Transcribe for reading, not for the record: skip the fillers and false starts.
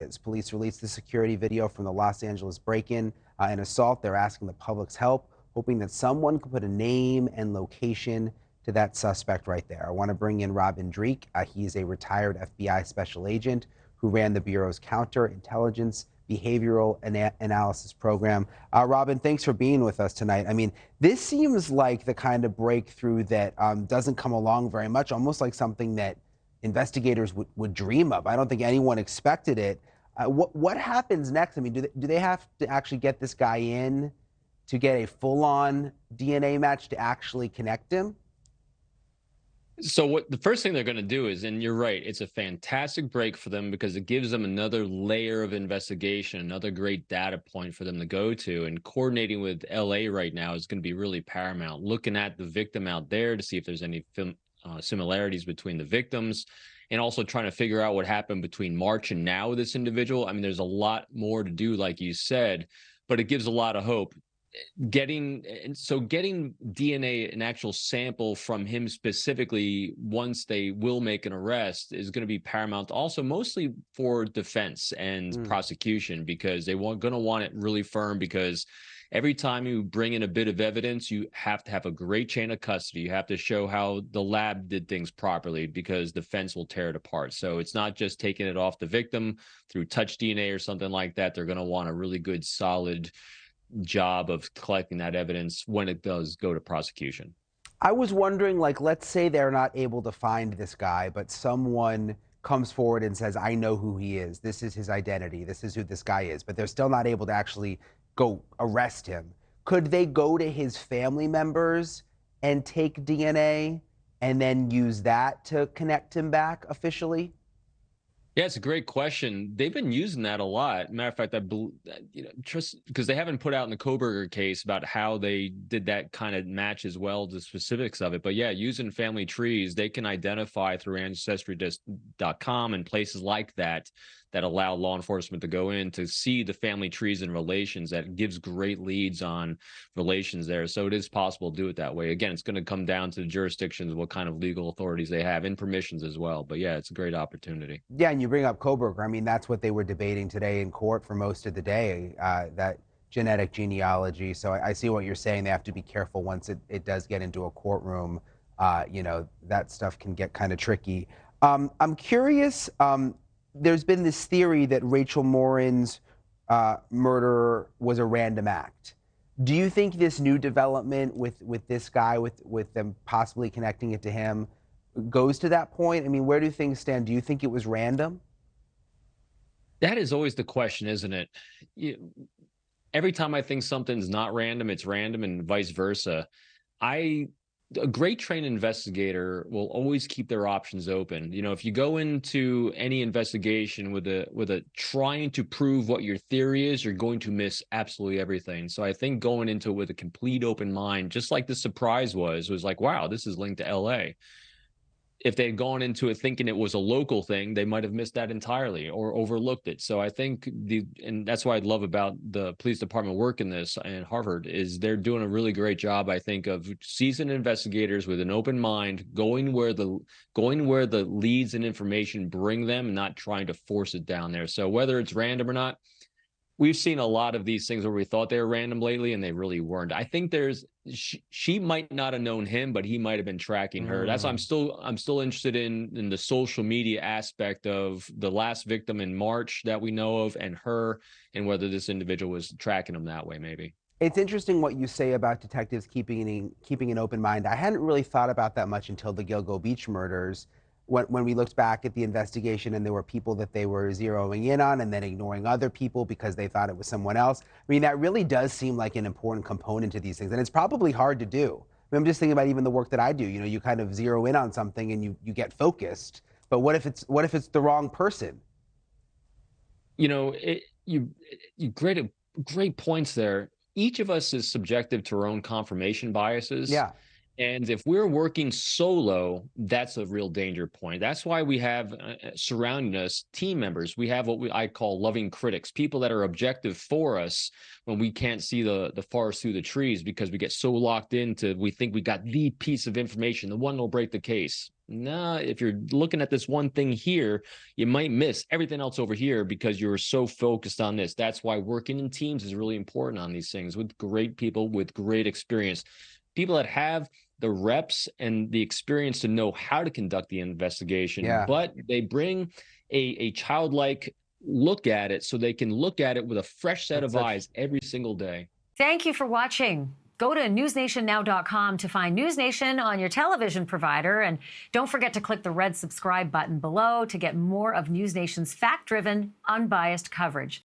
is. Police released the security video from the Los Angeles break-in and assault. They're asking the public's help, hoping that someone could put a name and location to that suspect right there. I want to bring in Dreeke. He's a retired FBI special agent who ran the Bureau's counterintelligence behavioral analysis program. Robin, thanks for being with us tonight. I mean, this seems like the kind of breakthrough that doesn't come along very much, almost like something that investigators would dream of. I don't think anyone expected it. What happens next? I mean, do they have to actually get this guy in to get a full-on DNA match to actually connect him? So what the first thing they're going to do is, and you're right, it's a fantastic break for them because it gives them another layer of investigation, another great data point for them to go to. And coordinating with LA right now is going to be really paramount. Looking at the victim out there to see if there's any similarities between the victims, and also trying to figure out what happened between March and now with this individual. I mean, there's a lot more to do, like you said, but it gives a lot of hope. Getting DNA, an actual sample from him specifically, once they will make an arrest, is going to be paramount. Also, mostly for defense and prosecution, because they going to want it really firm. Because every time you bring in a bit of evidence, you have to have a great chain of custody. You have to show how the lab did things properly, because defense will tear it apart. So it's not just taking it off the victim through touch DNA or something like that. They're going to want a really good, solid job of collecting that evidence when it does go to prosecution. I was wondering, like, let's say they're not able to find this guy, but someone comes forward and says, I know who he is. This is his identity. This is who this guy is. But they're still not able to actually go arrest him. Could they go to his family members and take DNA and then use that to connect him back officially? Yeah, it's a great question. They've been using that a lot. Matter of fact, just because they haven't put out in the Koberger case about how they did that kind of match as well, the specifics of it. But yeah, using family trees, they can identify through ancestry.com and places like that allow law enforcement to go in to see the family trees and relations. That gives great leads on relations there. So it is possible to do it that way. Again, it's going to come down to the jurisdictions, what kind of legal authorities they have, and permissions as well. But yeah, it's a great opportunity. Yeah, and you bring up Koberger. I mean, that's what they were debating today in court for most of the day, that genetic genealogy. So I see what you're saying. They have to be careful once it does get into a courtroom. That stuff can get kind of tricky. I'm curious. There's been this theory that Rachel Morin's murder was a random act. Do you think this new development with this guy, with them possibly connecting it to him, goes to that point? I mean, where do things stand? Do you think it was random? That is always the question, isn't it? Every time I think something's not random, it's random, and vice versa. A great trained investigator will always keep their options open. If you go into any investigation with a trying to prove what your theory is, you're going to miss absolutely everything. So I think going into it with a complete open mind, just like the surprise was like, wow, this is linked to LA. If they had gone into it thinking it was a local thing, they might have missed that entirely or overlooked it. So I think and that's what I love about the police department work in this and Harvard, is they're doing a really great job, I think, of seasoned investigators with an open mind, going where the leads and information bring them, not trying to force it down there. So whether it's random or not, we've seen a lot of these things where we thought they were random lately and they really weren't. I think she might not have known him, but he might have been tracking her. That's why I'm still interested in the social media aspect of the last victim in March that we know of, and her, and whether this individual was tracking him that way, maybe. It's interesting what you say about detectives keeping an open mind. I hadn't really thought about that much until the Gilgo Beach murders, when we looked back at the investigation and there were people that they were zeroing in on and then ignoring other people because they thought it was someone else. I mean, that really does seem like an important component to these things, and it's probably hard to do. I mean, I'm just thinking about even the work that I do. You kind of zero in on something and you get focused. But what if it's the wrong person? You great points there. Each of us is subjective to our own confirmation biases. Yeah. And if we're working solo, that's a real danger point. That's why we have surrounding us team members. We have what I call loving critics, people that are objective for us when we can't see the forest through the trees, because we get so locked into, we think we got the piece of information, the one that'll break the case. No, if you're looking at this one thing here, you might miss everything else over here because you're so focused on this. That's why working in teams is really important on these things with great people with great experience. People that have the reps and the experience to know how to conduct the investigation, Yeah. but they bring a childlike look at it so they can look at it with a fresh set of eyes every single day. Thank you for watching. Go to newsnationnow.com to find NewsNation on your television provider. And don't forget to click the red subscribe button below to get more of NewsNation's fact-driven, unbiased coverage.